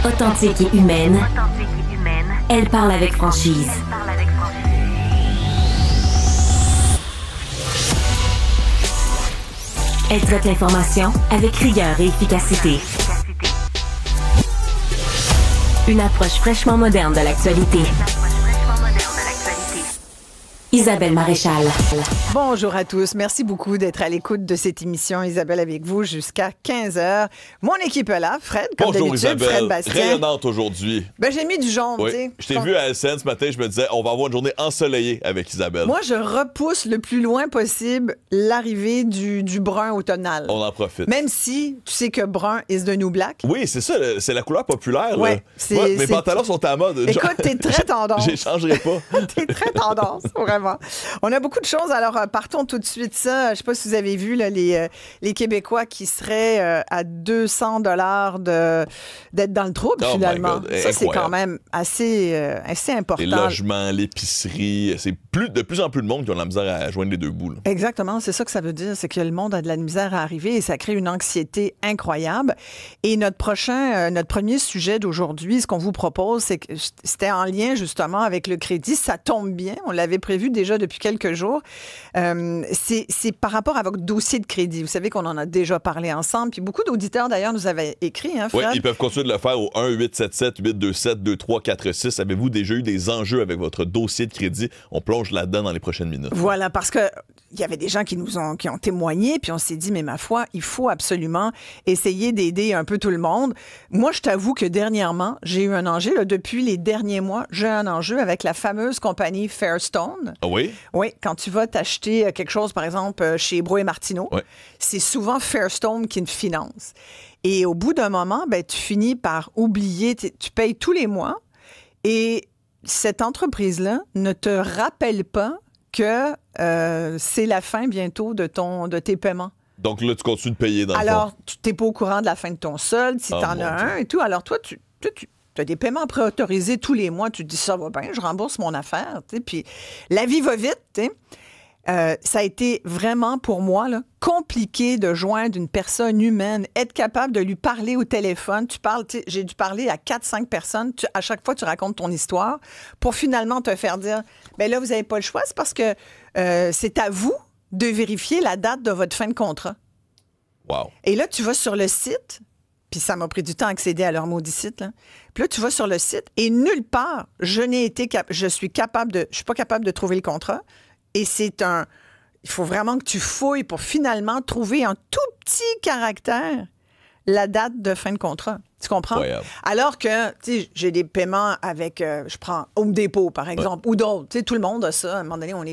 Authentique et humaine. Elle parle avec franchise. Elle traite l'information avec rigueur et efficacité. Une approche fraîchement moderne de l'actualité. Isabelle Maréchal. Bonjour à tous. Merci beaucoup d'être à l'écoute de cette émission. Isabelle avec vous jusqu'à 15h. Mon équipe est là. Fred, comme bonjour d'habitude. Isabelle. Fred Bastien. Rayonnante aujourd'hui. Ben, j'ai mis du jaune, Oui. tu sais. Je t'ai vu à LCN ce matin, je me disais, on va avoir une journée ensoleillée avec Isabelle. Moi, je repousse le plus loin possible l'arrivée du brun automnal. On en profite. Même si tu sais que brun is the new black. Oui, c'est ça, c'est la couleur populaire. Ouais, là. Moi, mes pantalons sont à la mode. Écoute, t'es très tendance. J'échangerai pas. T'es très tendance, vraiment. On a beaucoup de choses. Alors, partons tout de suite ça. Je sais pas si vous avez vu là, les Québécois qui seraient à 200 $ d'être dans le trouble, Oh finalement. my God, Ça, c'est incroyable. quand même assez important. Les logements, l'épicerie, c'est de plus en plus de monde qui ont de la misère à joindre les deux bouts. Là. Exactement, c'est ça que ça veut dire, c'est que le monde a de la misère à arriver et ça crée une anxiété incroyable. Et notre premier sujet d'aujourd'hui, ce qu'on vous propose, c'est que c'était en lien justement avec le crédit. Ça tombe bien, on l'avait prévu déjà depuis quelques jours. C'est par rapport à votre dossier de crédit. Vous savez qu'on en a déjà parlé ensemble, puis beaucoup d'auditeurs d'ailleurs nous avaient écrit, hein, Fred? Oui, ils peuvent continuer de le faire au 1-877-827-2346. Avez-vous déjà eu des enjeux avec votre dossier de crédit? On plonge là-dedans dans les prochaines minutes. Voilà, parce que il y avait des gens qui ont témoigné, puis on s'est dit, mais ma foi, il faut absolument essayer d'aider un peu tout le monde. Moi, je t'avoue que dernièrement, j'ai eu un enjeu. Là, depuis les derniers mois, j'ai un enjeu avec la fameuse compagnie Fairstone. Ah oui? Oui, quand tu vas t'acheter quelque chose, par exemple, chez Bro et Martineau, Ouais. c'est souvent Fairstone qui te finance. Et au bout d'un moment, ben, tu finis par oublier, tu payes tous les mois, et cette entreprise-là ne te rappelle pas que c'est la fin bientôt de tes paiements. Donc là, tu continues de payer dans le Alors, fond. tu n'es pas au courant de la fin de ton solde, si Oh, tu en mon as Dieu. un et tout. Alors, toi, tu as des paiements préautorisés tous les mois. Tu te dis, ça va bien, je rembourse mon affaire. Tu sais. Puis la vie va vite. Tu sais. Ça a été vraiment, pour moi, là, compliqué de joindre une personne humaine, être capable de lui parler au téléphone. Tu parles, tu sais, j'ai dû parler à 4-5 personnes. À chaque fois, tu racontes ton histoire pour finalement te faire dire, bien là, vous n'avez pas le choix. C'est parce que c'est à vous de vérifier la date de votre fin de contrat. Wow. Et là, tu vas sur le site, puis ça m'a pris du temps à accéder à leur maudit site, là. Puis là, tu vas sur le site et nulle part, je suis pas capable de trouver le contrat. Et il faut vraiment que tu fouilles pour finalement trouver un tout petit caractère la date de fin de contrat. Tu comprends? Incroyable. Alors que, tu sais, j'ai des paiements avec, je prends Home Depot, par exemple, ou d'autres. Tu sais, tout le monde a ça. À un moment donné, on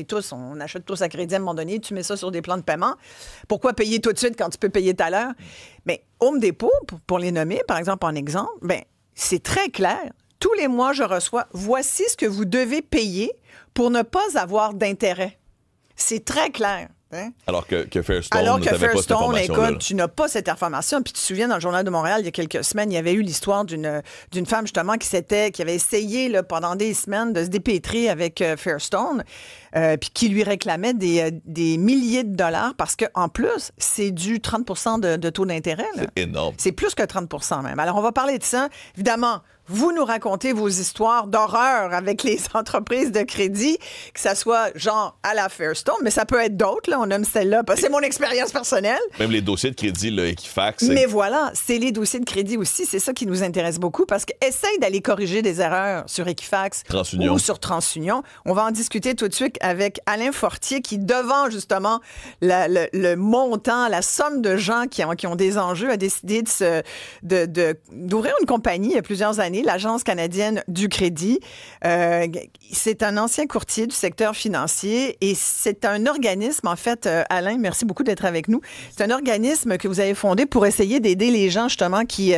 achète tous à crédit à un moment donné, tu mets ça sur des plans de paiement. Pourquoi payer tout de suite quand tu peux payer tout à l'heure? Mais Home Depot, pour les nommer, par exemple, en exemple, ben, c'est très clair. Tous les mois, je reçois, voici ce que vous devez payer pour ne pas avoir d'intérêt. C'est très clair. Hein? Alors que Fairstone, Alors que t'avais pas cette Fairstone, information-là, écoute, tu n'as pas cette information. Puis tu te souviens, dans le Journal de Montréal, il y a quelques semaines, il y avait eu l'histoire d'une femme, justement, qui avait essayé là, pendant des semaines de se dépêtrer avec Fairstone, puis qui lui réclamait des milliers de dollars parce qu'en plus, c'est du 30 % de taux d'intérêt. Là. C'est énorme. C'est plus que 30 % même. Alors, on va parler de ça. Évidemment, vous nous racontez vos histoires d'horreur avec les entreprises de crédit, que ça soit genre à la Fairstone, mais ça peut être d'autres. Là, on nomme celle-là parce que c'est mon expérience personnelle. Même les dossiers de crédit, là, Equifax. Mais voilà, c'est les dossiers de crédit aussi. C'est ça qui nous intéresse beaucoup parce que essaye d'aller corriger des erreurs sur Equifax TransUnion. ou sur TransUnion. On va en discuter tout de suite avec Alain Fortier qui, devant justement le montant, la somme de gens qui ont des enjeux, a décidé d'ouvrir une compagnie il y a plusieurs années, l'Agence canadienne du crédit. C'est un ancien courtier du secteur financier et c'est un organisme, en fait, Alain, merci beaucoup d'être avec nous. C'est un organisme que vous avez fondé pour essayer d'aider les gens, justement, qui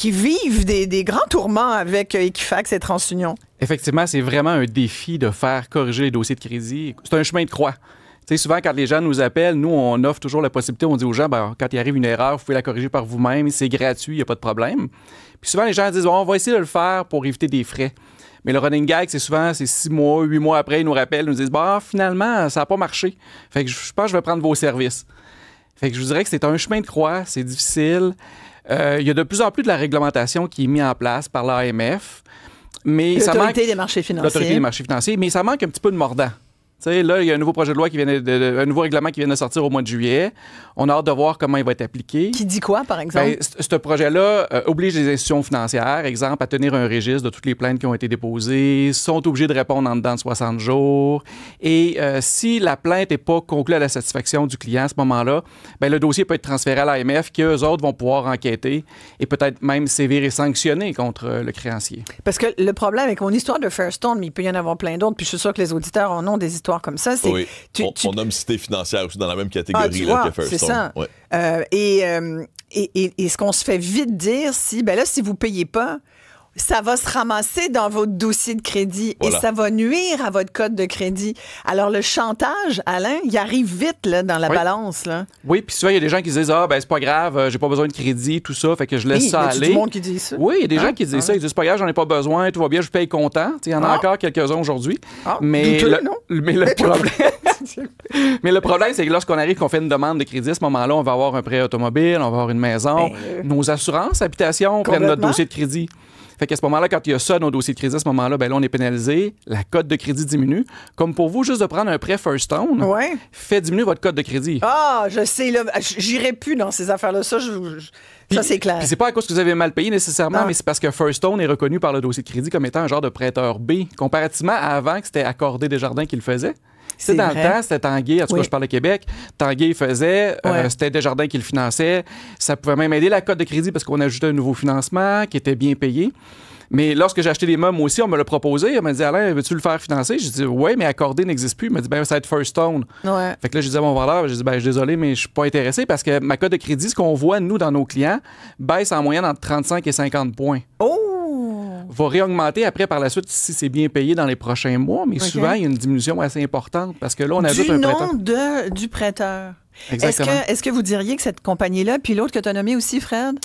vivent des grands tourments avec Equifax et TransUnion. Effectivement, c'est vraiment un défi de faire corriger les dossiers de crédit. C'est un chemin de croix. Tu sais, souvent, quand les gens nous appellent, nous, on offre toujours la possibilité, on dit aux gens, ben, quand il arrive une erreur, vous pouvez la corriger par vous-même, c'est gratuit, il n'y a pas de problème. Puis souvent, les gens disent, bon, on va essayer de le faire pour éviter des frais. Mais le running gag, c'est 6 mois, 8 mois après, ils nous rappellent, ils nous disent, bah, finalement, ça n'a pas marché. Fait que je pense que je vais prendre vos services. Fait que je vous dirais que c'est un chemin de croix, c'est difficile. Il y a de plus en plus de la réglementation qui est mise en place par l'AMF. Mais ça manque L'autorité des marchés financiers. L'autorité des marchés financiers, mais ça manque un petit peu de mordant. Tu sais, là, il y a un nouveau projet de loi un nouveau règlement qui vient de sortir au mois de juillet. On a hâte de voir comment il va être appliqué. Qui dit quoi, par exemple? Ben, ce projet-là oblige les institutions financières, exemple, à tenir un registre de toutes les plaintes qui ont été déposées, sont obligés de répondre en dedans de 60 jours. Et si la plainte n'est pas conclue à la satisfaction du client à ce moment-là, ben, le dossier peut être transféré à l'AMF, qui eux autres vont pouvoir enquêter et peut-être même sévir et sanctionner contre le créancier. Parce que le problème avec mon histoire de Fairstone, mais il peut y en avoir plein d'autres, puis je suis sûre que les auditeurs en ont des histoires comme ça. C'est, oui, on nomme Cité financière aussi dans la même catégorie que Fairstone. C'est ça. Ouais. Et ce qu'on se fait vite dire, si vous ne payez pas, ça va se ramasser dans votre dossier de crédit et ça va nuire à votre code de crédit. Alors, le chantage, Alain, il arrive vite là, dans la balance. Là. Oui, puis souvent, il y a des gens qui se disent « Ah, ben c'est pas grave, j'ai pas besoin de crédit, tout ça, fait que je laisse ça aller. » Il y a du monde qui dit ça. Oui, il y a des gens qui disent ça. Ils disent « C'est pas grave, j'en ai pas besoin, tout va bien, je paye content. » Il y en a encore quelques-uns aujourd'hui. Mais le problème, c'est que lorsqu'on arrive, qu'on fait une demande de crédit, à ce moment-là, on va avoir un prêt automobile, on va avoir une maison. Nos assurances, habitation, prennent notre dossier de crédit. Fait qu'à ce moment-là, quand il y a ça, nos dossiers de crédit, à ce moment-là, ben là, on est pénalisé. La cote de crédit diminue. Comme pour vous, juste de prendre un prêt Fairstone, fait diminuer votre cote de crédit. Ah, je sais, là, j'irai plus dans ces affaires-là. Ça, ça c'est clair. Puis c'est pas à cause que vous avez mal payé nécessairement, mais c'est parce que Fairstone est reconnu par le dossier de crédit comme étant un genre de prêteur B, comparativement à avant que c'était Accordé Desjardins qui le faisait. C'est dans vrai. Le temps, c'était Tanguay, en tout cas, je parle de Québec. Tanguay faisait, c'était Desjardins qui le finançait. Ça pouvait même aider la cote de crédit parce qu'on ajoutait un nouveau financement qui était bien payé. Mais lorsque j'ai acheté des meubles, moi aussi, on me l'a proposé. On m'a dit, Alain, veux-tu le faire financer? J'ai dit, oui, mais Accordé n'existe plus. Il m'a dit, ben ça va être Fairstone. Fait que là, je disais à mon vendeur, j'ai dit, ben je suis désolé, mais je suis pas intéressé parce que ma cote de crédit, ce qu'on voit, nous, dans nos clients, baisse en moyenne entre 35 et 50 points. Va réaugmenter après par la suite si c'est bien payé dans les prochains mois, mais souvent, il y a une diminution assez importante parce que là, on ajoute un prêteur. Du nom du prêteur. Exactement. Est-ce que vous diriez que cette compagnie-là, puis l'autre que tu as nommé aussi, Fred?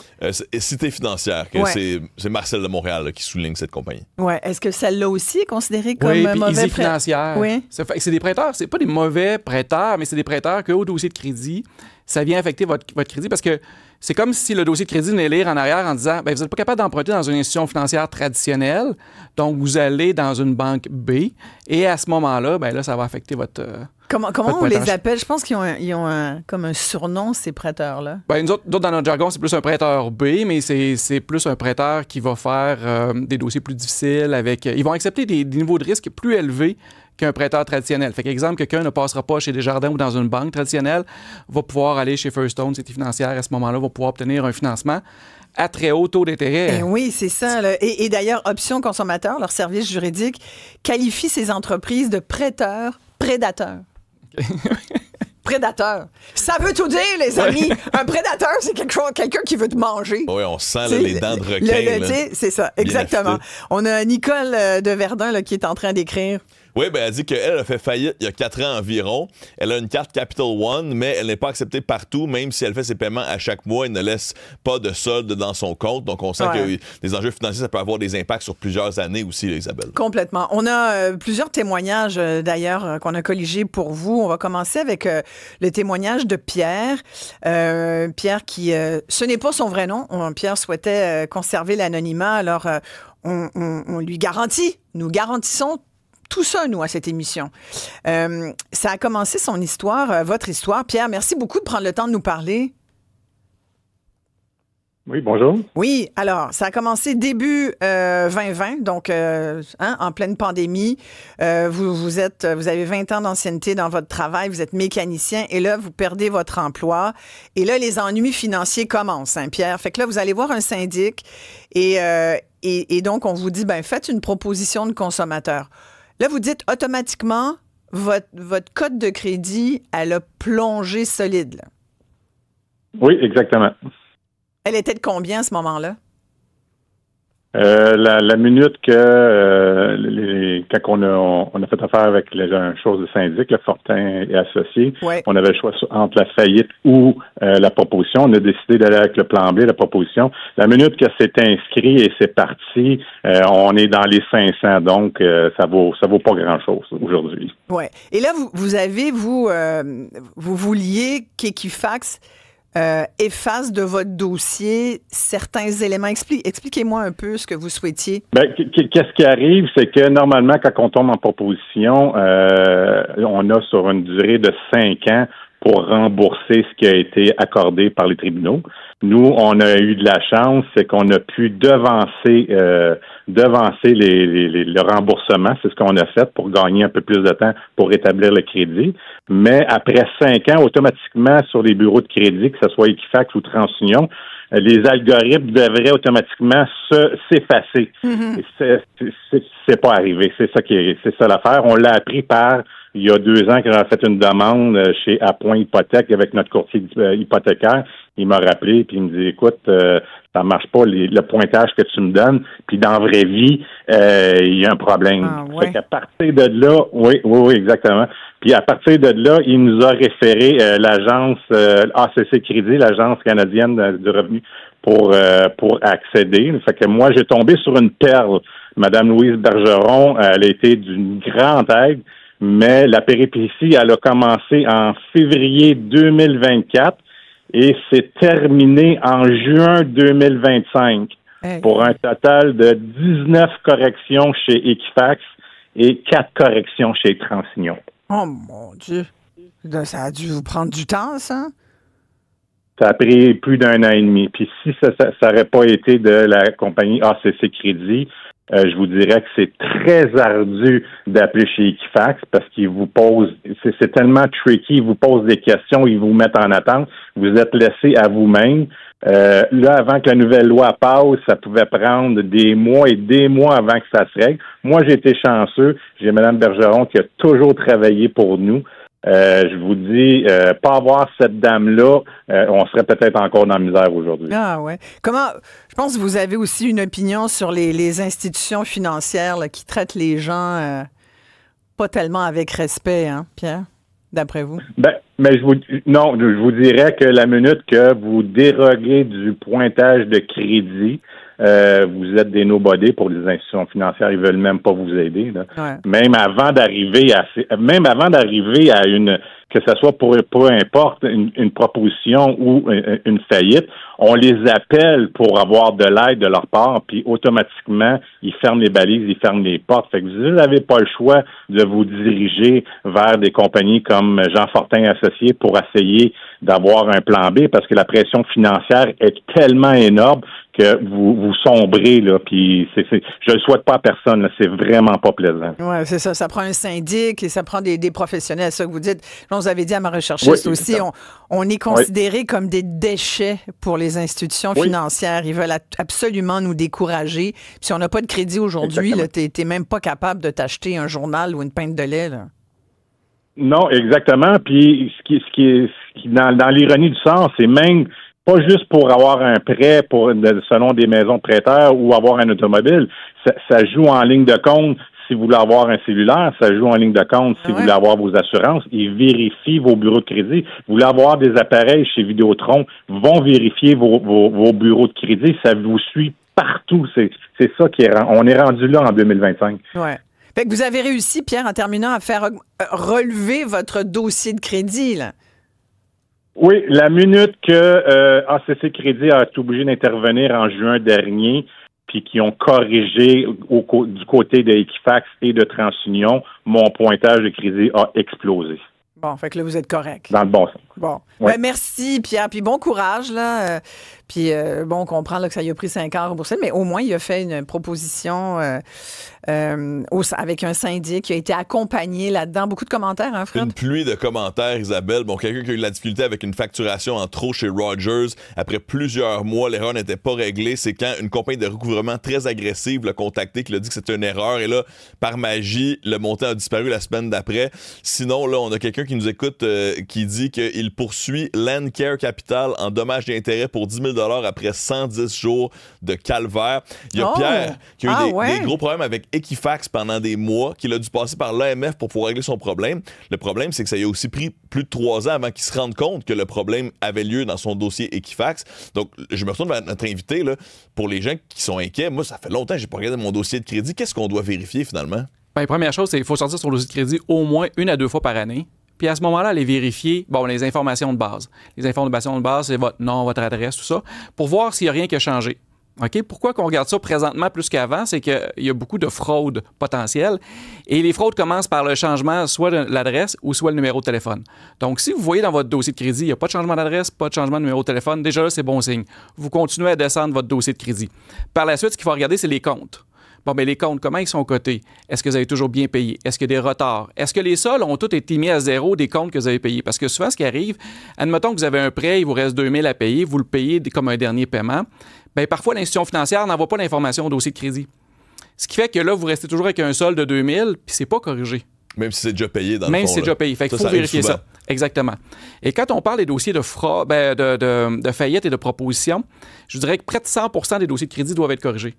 Cité financière, c'est Marcel de Montréal là, qui souligne cette compagnie. Oui. Est-ce que celle-là aussi est considérée comme mauvais prêteur? Financière. Oui. C'est des prêteurs, c'est pas des mauvais prêteurs, mais c'est des prêteurs qu'au dossier de crédit, ça vient affecter votre crédit parce que c'est comme si le dossier de crédit venait lire en arrière en disant ben, vous n'êtes pas capable d'emprunter dans une institution financière traditionnelle, donc vous allez dans une banque B et à ce moment-là, ben là, ça va affecter votre. Comment on les appelle? Je pense qu'ils ont comme un surnom, ces prêteurs-là. Ben, nous autres, dans notre jargon, c'est plus un prêteur B, mais c'est plus un prêteur qui va faire des dossiers plus difficiles avec. Ils vont accepter des niveaux de risque plus élevés qu'un prêteur traditionnel. Fait qu'exemple, quelqu'un ne passera pas chez Desjardins ou dans une banque traditionnelle, va pouvoir aller chez Fairstone, Cité financière, à ce moment-là, va pouvoir obtenir un financement à très haut taux d'intérêt. Oui, c'est ça. Là. Et d'ailleurs, Option Consommateur, leur service juridique, qualifie ces entreprises de prêteurs prédateurs. Prédateur. Ça veut tout dire, les amis. Un prédateur, c'est quelqu'un qui veut te manger. Oui, on sent les dents de requin. C'est ça, exactement. On a Nicole de Verdun là, qui est en train d'écrire. Oui, ben elle dit qu'elle a fait faillite il y a 4 ans environ. Elle a une carte Capital One, mais elle n'est pas acceptée partout, même si elle fait ses paiements à chaque mois. Elle ne laisse pas de solde dans son compte. Donc, on sent que les enjeux financiers, ça peut avoir des impacts sur plusieurs années aussi, Isabelle. Complètement. On a plusieurs témoignages, d'ailleurs, qu'on a colligés pour vous. On va commencer avec le témoignage de Pierre. Pierre qui... ce n'est pas son vrai nom. Pierre souhaitait conserver l'anonymat. Alors, on lui garantit, nous garantissons tout ça, nous, à cette émission. Ça a commencé son histoire, votre histoire. Pierre, merci beaucoup de prendre le temps de nous parler. Oui, bonjour. Oui, alors, ça a commencé début 2020, donc en pleine pandémie. Vous avez 20 ans d'ancienneté dans votre travail, vous êtes mécanicien, et là, vous perdez votre emploi. Et là, les ennuis financiers commencent, hein, Pierre. Fait que là, vous allez voir un syndic, et donc, on vous dit, ben faites une proposition de consommateur. Là, vous dites automatiquement, votre cote de crédit, elle a plongé solide. Là. Oui, exactement. Elle était de combien à ce moment-là? La minute que quand on a fait affaire avec une chose de syndic, le Fortin et associés, on avait le choix entre la faillite ou la proposition. On a décidé d'aller avec le plan B, la proposition. La minute que c'est inscrit et c'est parti, on est dans les 500, donc ça vaut pas grand-chose aujourd'hui. Ouais. Et là, vous vouliez qu'Equifax efface de votre dossier certains éléments. Expliquez-moi un peu ce que vous souhaitiez. Qu'est-ce qui arrive, c'est que normalement, quand on tombe en proposition, on a sur une durée de 5 ans pour rembourser ce qui a été accordé par les tribunaux. Nous, on a eu de la chance, c'est qu'on a pu devancer le remboursement. C'est ce qu'on a fait pour gagner un peu plus de temps pour rétablir le crédit. Mais après 5 ans, automatiquement, sur les bureaux de crédit, que ce soit Equifax ou TransUnion, les algorithmes devraient automatiquement s'effacer. Mm-hmm. C'est pas arrivé. C'est ça l'affaire. On l'a appris il y a 2 ans quand on a fait une demande chez Appoint Hypothèque avec notre courtier hypothécaire. Il m'a rappelé puis il me dit écoute, ça marche pas le pointage que tu me donnes. Puis dans la vraie vie, il y a un problème. Ouais. Fait qu'à partir de là, oui, exactement. Puis à partir de là, il nous a référé l'agence ACC Crédit, l'agence canadienne du revenu, pour accéder. Fait que moi, j'ai tombé sur une perle. Madame Louise Bergeron, elle a été d'une grande aide, mais la péripétie, elle a commencé en février 2024 et c'est terminé en juin 2025 pour un total de 19 corrections chez Equifax et 4 corrections chez TransUnion. Oh mon Dieu! Ça a dû vous prendre du temps, ça? Ça a pris plus d'1 an et demi. Puis si ça n'aurait pas été de la compagnie ACC Crédit, je vous dirais que c'est très ardu d'appeler chez Equifax parce qu'ils vous posent, c'est tellement tricky, ils vous posent des questions, ils vous mettent en attente, vous êtes laissé à vous-même. Là, avant que la nouvelle loi passe, ça pouvait prendre des mois et des mois avant que ça se règle. Moi, j'ai été chanceux. J'ai Mme Bergeron qui a toujours travaillé pour nous. Je vous dis, pas avoir cette dame-là, on serait peut-être encore dans la misère aujourd'hui. Ah ouais. Je pense que vous avez aussi une opinion sur les institutions financières là, qui traitent les gens pas tellement avec respect, hein, Pierre, d'après vous? Mais je vous dirais que la minute que vous déroguez du pointage de crédit, vous êtes des nobody pour les institutions financières, ils veulent même pas vous aider. Là. Ouais. Même avant d'arriver à une, que ce soit pour peu importe une proposition ou une faillite, on les appelle pour avoir de l'aide de leur part, puis automatiquement ils ferment les balises, ils ferment les portes. Fait que vous n'avez pas le choix de vous diriger vers des compagnies comme Jean Fortin Associés pour essayer d'avoir un plan B, parce que la pression financière est tellement énorme que vous sombrez, là, puis je le souhaite pas à personne, là, c'est vraiment pas plaisant. Oui, c'est ça. Ça prend un syndic et ça prend des professionnels, ça que vous dites. Là, vous avez dit à ma recherchiste aussi, on est considérés comme des déchets pour les institutions financières. Ils veulent absolument nous décourager. Puis si on n'a pas de crédit aujourd'hui, t'es même pas capable de t'acheter un journal ou une pinte de lait, là. Non, exactement. Puis ce qui est dans l'ironie du sens, c'est même pas juste pour avoir un prêt selon des maisons de prêteurs ou avoir un automobile. Ça joue en ligne de compte si vous voulez avoir un cellulaire, ça joue en ligne de compte si vous voulez avoir vos assurances. Ils vérifient vos bureaux de crédit. Vous voulez avoir des appareils chez Vidéotron, vont vérifier vos bureaux de crédit. Ça vous suit partout. C'est ça on est rendu là en 2025. Ouais. Fait que vous avez réussi, Pierre, en terminant, à faire relever votre dossier de crédit, là. Oui, la minute que ACC Crédit a été obligé d'intervenir en juin dernier, puis qui ont corrigé du côté de Equifax et de TransUnion, mon pointage de crédit a explosé. Bon, fait que là, vous êtes correct. Dans le bon sens. Bon. Ouais. Merci, Pierre. Puis bon courage, là. On comprend là, que ça y a pris 5 ans à rembourser, mais au moins, il a fait une proposition avec un syndic qui a été accompagné là-dedans. Beaucoup de commentaires, hein, Fred? Une pluie de commentaires, Isabelle. Bon, quelqu'un qui a eu de la difficulté avec une facturation en trop chez Rogers. Après plusieurs mois, l'erreur n'était pas réglée. C'est quand une compagnie de recouvrement très agressive l'a contacté, qui l'a dit que c'était une erreur. Et là, par magie, le montant a disparu la semaine d'après. Sinon, là, on a quelqu'un qui nous écoute qui dit qu'il poursuit Landcare Capital en dommages et intérêts pour 10 000 après 110 jours de calvaire. Il y a Pierre qui a eu des gros problèmes avec Equifax pendant des mois, qu'il a dû passer par l'AMF pour pouvoir régler son problème. Le problème, c'est que ça lui a aussi pris plus de 3 ans avant qu'il se rende compte que le problème avait lieu dans son dossier Equifax. Donc, je me retourne vers notre invité, là, pour les gens qui sont inquiets. Moi, ça fait longtemps que je n'ai pas regardé mon dossier de crédit. Qu'est-ce qu'on doit vérifier finalement? Bien, première chose, c'est qu'il faut sortir son dossier de crédit au moins 1 à 2 fois par année. puis à ce moment-là, aller vérifier les informations de base. Les informations de base, c'est votre nom, votre adresse, tout ça, pour voir s'il n'y a rien qui a changé. OK? Pourquoi qu'on regarde ça présentement plus qu'avant? C'est qu'il y a beaucoup de fraudes potentielles. Et les fraudes commencent par le changement soit de l'adresse ou soit le numéro de téléphone. Donc, si vous voyez dans votre dossier de crédit, il n'y a pas de changement d'adresse, pas de changement de numéro de téléphone, déjà là, c'est bon signe. Vous continuez à descendre votre dossier de crédit. Par la suite, ce qu'il faut regarder, c'est les comptes. Les comptes, comment ils sont cotés? Est-ce que vous avez toujours bien payé? Est-ce qu'il y a des retards? Est-ce que les soldes ont tous été mis à zéro des comptes que vous avez payés? Parce que souvent, ce qui arrive, admettons que vous avez un prêt, il vous reste 2 000 à payer, vous le payez comme un dernier paiement. Parfois, l'institution financière n'envoie pas l'information au dossier de crédit. Ce qui fait que là, vous restez toujours avec un solde de 2 000, puis c'est pas corrigé. Même si c'est déjà payé dans le fond. Même si c'est déjà payé. Fait qu'il faut vérifier ça. Exactement. Et quand on parle des dossiers de fraude, de faillite et de proposition, je dirais que près de 100% des dossiers de crédit doivent être corrigés.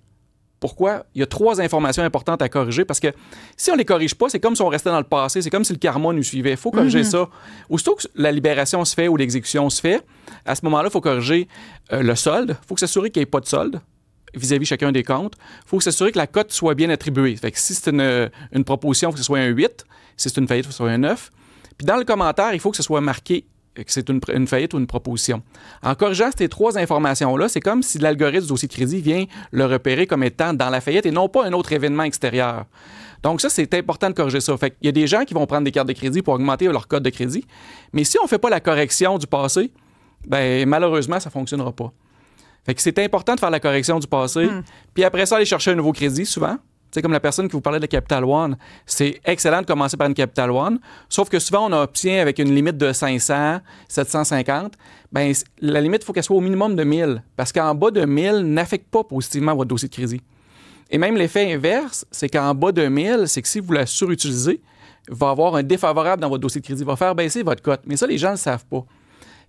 Pourquoi? Il y a 3 informations importantes à corriger parce que si on ne les corrige pas, c'est comme si on restait dans le passé, c'est comme si le karma nous suivait. Il faut corriger ça. Aussitôt que la libération se fait ou l'exécution se fait, à ce moment-là, il faut corriger le solde. Il faut s'assurer qu'il n'y ait pas de solde vis-à-vis chacun des comptes. Il faut s'assurer que la cote soit bien attribuée. Fait que si c'est une proposition, il faut que ce soit un 8. Si c'est une faillite, il faut que ce soit un 9. Puis dans le commentaire, il faut que ce soit marqué que c'est une faillite ou une proposition. En corrigeant ces 3 informations-là, c'est comme si l'algorithme du dossier de crédit vient le repérer comme étant dans la faillite et non pas un autre événement extérieur. Donc ça, c'est important de corriger ça. Fait qu'il y a des gens qui vont prendre des cartes de crédit pour augmenter leur code de crédit, mais si on ne fait pas la correction du passé, malheureusement, ça ne fonctionnera pas. Fait que c'est important de faire la correction du passé, puis après ça, aller chercher un nouveau crédit, souvent. C'est comme la personne qui vous parlait de la Capital One. C'est excellent de commencer par une Capital One, sauf que souvent, on obtient avec une limite de 500, 750. La limite, il faut qu'elle soit au minimum de 1000, parce qu'en bas de 1000 n'affecte pas positivement votre dossier de crédit. Et même l'effet inverse, c'est qu'en bas de 1000, c'est que si vous la surutilisez, il va avoir un défavorable dans votre dossier de crédit, il va faire baisser votre cote. Mais ça, les gens ne le savent pas.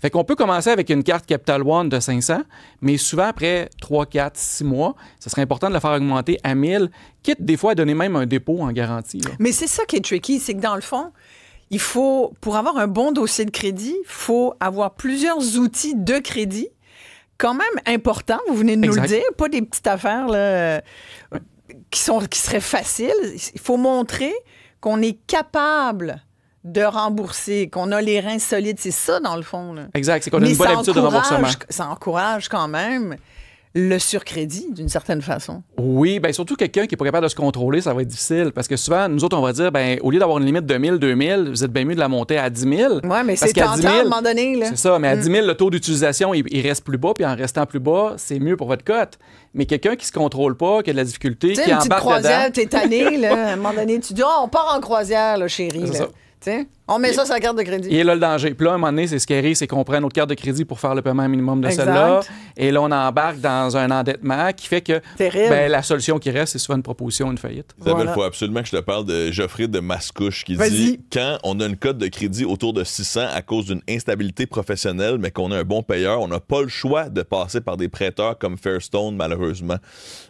Fait qu'on peut commencer avec une carte Capital One de 500, mais souvent, après 3, 4, 6 mois, ce serait important de la faire augmenter à 1000, quitte des fois à donner même un dépôt en garantie. Là. Mais c'est ça qui est tricky, c'est que dans le fond, il faut, pour avoir un bon dossier de crédit, il faut avoir plusieurs outils de crédit, quand même importants, vous venez de nous le dire, pas des petites affaires là, qui seraient faciles. Il faut montrer qu'on est capable de rembourser, qu'on a les reins solides. C'est ça, dans le fond. Là. Exact, c'est qu'on a une bonne habitude de remboursement. Ça encourage quand même le surcrédit, d'une certaine façon. Oui, surtout quelqu'un qui n'est pas capable de se contrôler, ça va être difficile. Parce que souvent, nous autres, on va dire, au lieu d'avoir une limite de 1000, 2000, vous êtes bien mieux de la monter à 10 000. Oui, mais c'est tentant à un moment donné. Là. C'est ça, mais à 10 000, le taux d'utilisation, il reste plus bas, puis en restant plus bas, c'est mieux pour votre cote. Mais quelqu'un qui se contrôle pas, qui a de la difficulté, qui embarque dedans... une petite croisière, t'es tanné, là, à un moment donné, tu dis, on part en croisière, là, chérie. C'est ça. T'sais, on met ça sur la carte de crédit. Et là, le danger. Puis là, à un moment donné, c'est ce qui arrive, c'est qu'on prend notre carte de crédit pour faire le paiement minimum de celle-là. Et là, on embarque dans un endettement qui fait que la solution qui reste, c'est souvent une proposition, une faillite. Isabelle, il faut absolument que je te parle de Geoffrey de Mascouche qui dit « Quand on a une cote de crédit autour de 600 à cause d'une instabilité professionnelle, mais qu'on a un bon payeur, on n'a pas le choix de passer par des prêteurs comme Fairstone, malheureusement.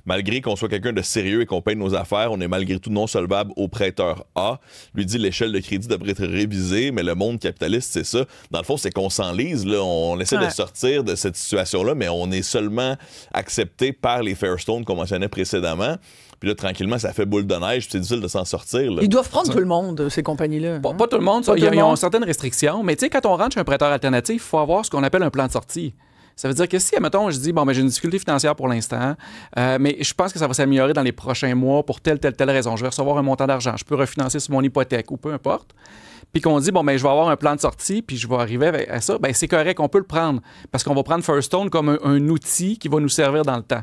Malgré qu'on soit quelqu'un de sérieux et qu'on paye nos affaires, on est malgré tout non solvable au prêteur A. Lui dit l'échelle de crédit devrait être révisée, mais le monde capitaliste, c'est ça. Dans le fond, c'est qu'on s'enlise, là. On essaie de sortir de cette situation-là, mais on est seulement accepté par les Fairstone qu'on mentionnait précédemment. Puis là, tranquillement, ça fait boule de neige, puis c'est difficile de s'en sortir. Là. Ils doivent prendre tout le monde, ces compagnies-là. Pas tout le monde. Ils ont certaines restrictions, mais tu sais, quand on rentre chez un prêteur alternatif, il faut avoir ce qu'on appelle un plan de sortie. Ça veut dire que si, admettons, je dis, j'ai une difficulté financière pour l'instant, mais je pense que ça va s'améliorer dans les prochains mois pour telle raison. Je vais recevoir un montant d'argent, je peux refinancer sur mon hypothèque ou peu importe. Puis qu'on dit, je vais avoir un plan de sortie, puis je vais arriver à ça, c'est correct, on peut le prendre. Parce qu'on va prendre Fairstone comme un outil qui va nous servir dans le temps.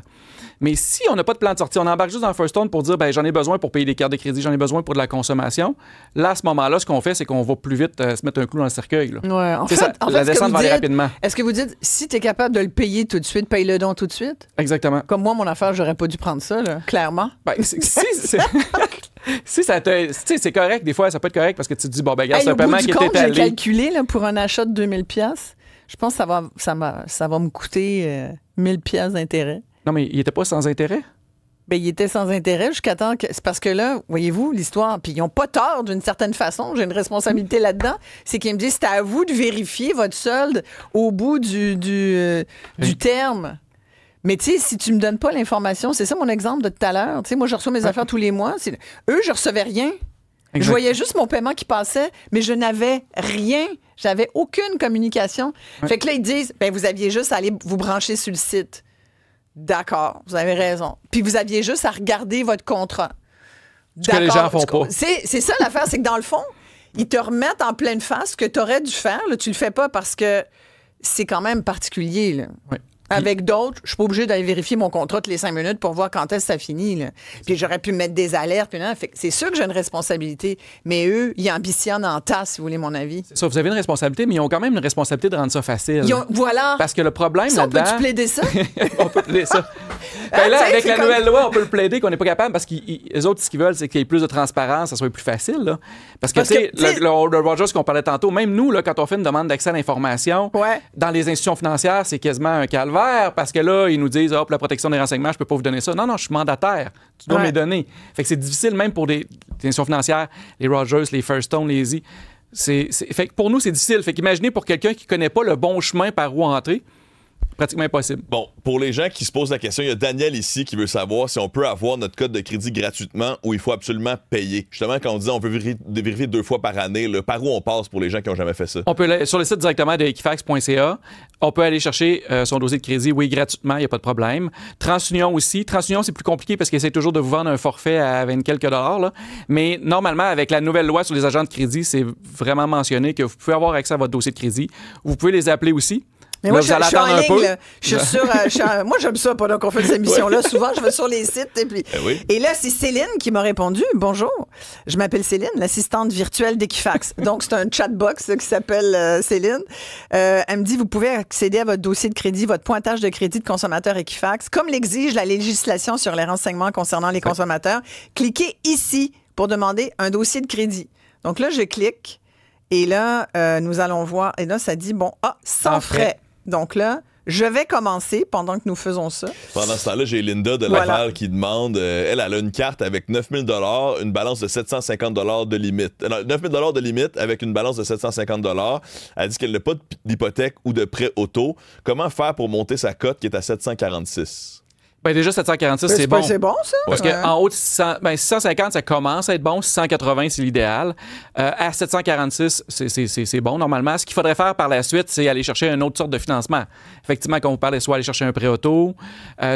Mais si on n'a pas de plan de sortie, on embarque juste dans Fairstone pour dire, j'en ai besoin pour payer des cartes de crédit, j'en ai besoin pour de la consommation. Là, à ce moment-là, ce qu'on fait, c'est qu'on va plus vite se mettre un clou dans le cercueil. Là. Ouais, en fait, la descente va aller rapidement. Est-ce que vous dites, si tu es capable de le payer tout de suite, paye-le donc tout de suite? Exactement. Comme moi, mon affaire, j'aurais pas dû prendre ça, là, clairement. Si ça c'est correct, des fois, ça peut être correct parce que tu te dis, c'est un paiement qui est étalé. J'ai calculé là, pour un achat de 2000$, je pense que ça va me coûter 1000$ d'intérêt. Non, mais il n'était pas sans intérêt? Il était sans intérêt jusqu'à temps que... C'est parce que là, voyez-vous, l'histoire, puis ils n'ont pas tort d'une certaine façon, j'ai une responsabilité là-dedans, c'est qu'ils me disent, c'est à vous de vérifier votre solde au bout du terme. Mais tu sais, si tu me donnes pas l'information, c'est ça mon exemple de tout à l'heure. Tu sais, moi, je reçois mes affaires tous les mois. Eux, je recevais rien. Je voyais juste mon paiement qui passait, mais je n'avais rien. J'avais aucune communication. Fait que là, ils disent, vous aviez juste à aller vous brancher sur le site. D'accord, vous avez raison. Puis vous aviez juste à regarder votre contrat. Ce que les gens font pas. C'est ça l'affaire, c'est que dans le fond, ils te remettent en pleine face ce que tu aurais dû faire. Là, tu le fais pas parce que c'est quand même particulier. Là. Oui. Avec d'autres, je suis pas obligée d'aller vérifier mon contrat toutes les 5 minutes pour voir quand est-ce que ça finit. Là. Puis j'aurais pu mettre des alertes. Puis non, fait que c'est sûr que j'ai une responsabilité. Mais eux, ils ambitionnent en tas, si vous voulez mon avis. C'est ça, vous avez une responsabilité, mais ils ont quand même une responsabilité de rendre ça facile. Voilà. Parce que le problème ça, là-dedans... Peux-tu plaider ça? On peut plaider ça. Là, avec la nouvelle loi, on peut le plaider qu'on n'est pas capable parce qu'eux autres, ce qu'ils veulent, c'est qu'il y ait plus de transparence, ça soit plus facile. Là. Parce que, tu sais, le Rogers qu'on parlait tantôt, même nous, là, quand on fait une demande d'accès à l'information, dans les institutions financières, c'est quasiment un calvaire parce que là, ils nous disent, pour la protection des renseignements, je peux pas vous donner ça. Non, je suis mandataire. Tu dois me les donner. Fait que c'est difficile même pour des institutions financières, les Rogers, les Fairstone, les Easy. Fait que pour nous, c'est difficile. Fait qu'imaginez pour quelqu'un qui connaît pas le bon chemin par où entrer, pratiquement impossible. Bon, pour les gens qui se posent la question, il y a Daniel ici qui veut savoir si on peut avoir notre code de crédit gratuitement ou il faut absolument payer. Justement, quand on dit on veut vérifier 2 fois par année, là, par où on passe pour les gens qui n'ont jamais fait ça? On peut aller sur le site directement de Equifax.ca. On peut aller chercher son dossier de crédit, oui, gratuitement, il n'y a pas de problème. TransUnion aussi. TransUnion, c'est plus compliqué parce qu'ils essaient toujours de vous vendre un forfait à 20 quelques dollars. Là. Mais normalement, avec la nouvelle loi sur les agents de crédit, c'est vraiment mentionné que vous pouvez avoir accès à votre dossier de crédit. Vous pouvez les appeler aussi. Mais moi, je suis en ligne, là. Je suis sur... moi, j'aime ça pendant qu'on fait cette émission-là. Souvent, je vais sur les sites. Et là, c'est Céline qui m'a répondu. Bonjour, je m'appelle Céline, l'assistante virtuelle d'Equifax. Donc, c'est un chatbox qui s'appelle Céline. Elle me dit, vous pouvez accéder à votre dossier de crédit, votre pointage de crédit de consommateur Equifax. Comme l'exige la législation sur les renseignements concernant les consommateurs, cliquez ici pour demander un dossier de crédit. Donc là, je clique et là, nous allons voir. Et là, ça dit, sans frais. Donc là, je vais commencer pendant que nous faisons ça. Pendant ce temps-là, j'ai Linda de Laval qui demande, elle a une carte avec 9 000 $, une balance de 750 $, de limite. 9 000 $ de limite avec une balance de 750 $. Elle dit qu'elle n'a pas d'hypothèque ou de prêt auto. Comment faire pour monter sa cote qui est à 746? Ben déjà, 746, c'est bon. C'est bon, ça? Parce qu'en haut de 650, ça commence à être bon. 680, c'est l'idéal. À 746, c'est bon, normalement. Ce qu'il faudrait faire par la suite, c'est aller chercher une autre sorte de financement. Effectivement, quand on parlait, soit aller chercher un prêt auto,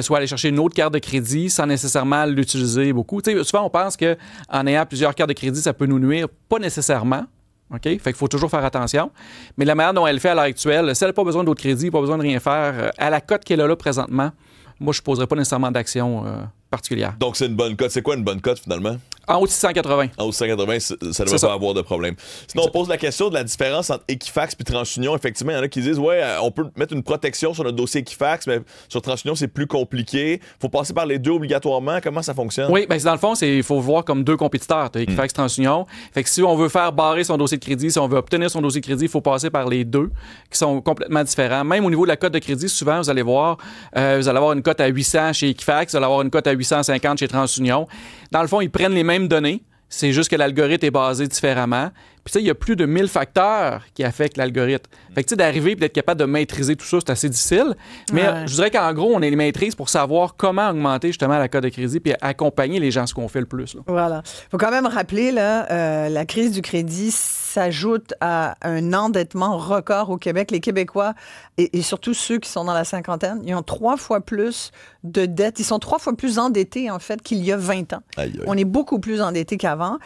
soit aller chercher une autre carte de crédit sans nécessairement l'utiliser beaucoup. Tu sais, souvent, on pense qu'en ayant plusieurs cartes de crédit, ça peut nous nuire. Pas nécessairement. OK? Fait qu'il faut toujours faire attention. Mais la manière dont elle fait à l'heure actuelle, si elle n'a pas besoin d'autres crédits, pas besoin de rien faire, à la cote qu'elle a là présentement, moi, je ne poserais pas nécessairement d'action particulière. Donc, c'est une bonne cote. C'est quoi une bonne cote, finalement? En haut de 680. En haut de 680, ça ne devrait pas avoir de problème. Sinon, on pose la question de la différence entre Equifax et TransUnion. Effectivement, il y en a qui disent, on peut mettre une protection sur notre dossier Equifax, mais sur TransUnion, c'est plus compliqué. Il faut passer par les deux obligatoirement. Comment ça fonctionne? Oui, bien, dans le fond, il faut voir comme deux compétiteurs, Equifax, TransUnion. Fait que si on veut faire barrer son dossier de crédit, si on veut obtenir son dossier de crédit, il faut passer par les deux, qui sont complètement différents. Même au niveau de la cote de crédit, souvent, vous allez voir, vous allez avoir une cote à 800 chez Equifax, vous allez avoir une cote à 850 chez TransUnion. Dans le fond, ils prennent les mêmes données. C'est juste que l'algorithme est basé différemment. Puis ça, il y a plus de 1000 facteurs qui affectent l'algorithme. Fait que tu sais, d'arriver et d'être capable de maîtriser tout ça, c'est assez difficile. Mais je dirais qu'en gros, on les maîtrise pour savoir comment augmenter justement la cote de crédit puis accompagner les gens, ce qu'on fait le plus. Là. Voilà. Il faut quand même rappeler, là, la crise du crédit s'ajoute à un endettement record au Québec. Les Québécois, et surtout ceux qui sont dans la cinquantaine, ils ont 3 fois plus de dettes. Ils sont 3 fois plus endettés, en fait, qu'il y a 20 ans. Aïe, aïe. On est beaucoup plus endettés qu'avant.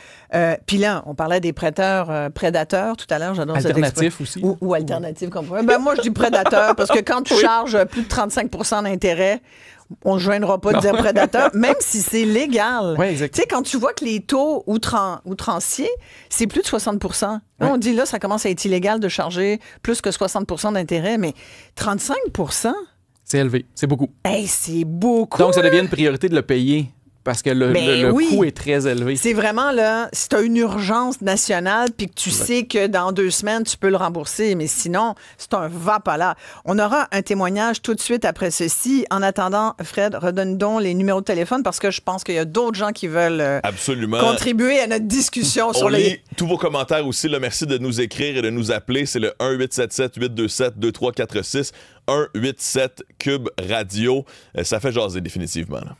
Puis là, on parlait des prêteurs prédateurs tout à l'heure. J'adore cette expression. Alternatif aussi. Ou alternatif, comme moi, je dis prédateur parce que quand tu charges plus de 35 % d'intérêt, on ne joindra pas de dire prédateur, même si c'est légal. Oui, exact. Tu sais, quand tu vois que les taux outranciers, c'est plus de 60 %. Là, on dit, là, ça commence à être illégal de charger plus que 60 % d'intérêt, mais 35 %? C'est élevé. C'est beaucoup. Hey, c'est beaucoup. Donc, ça devient une priorité de le payer. Parce que le coût est très élevé. C'est vraiment, là, si tu as une urgence nationale puis que tu sais que dans 2 semaines, tu peux le rembourser, mais sinon, c'est un va-pas-là. On aura un témoignage tout de suite après ceci. En attendant, Fred, redonne donc les numéros de téléphone parce que je pense qu'il y a d'autres gens qui veulent contribuer à notre discussion sur les... lit tous vos commentaires aussi. Là, merci de nous écrire et de nous appeler. C'est le 1-877-827-2346. 1-87-CUBE-RADIO. Ça fait jaser définitivement, là.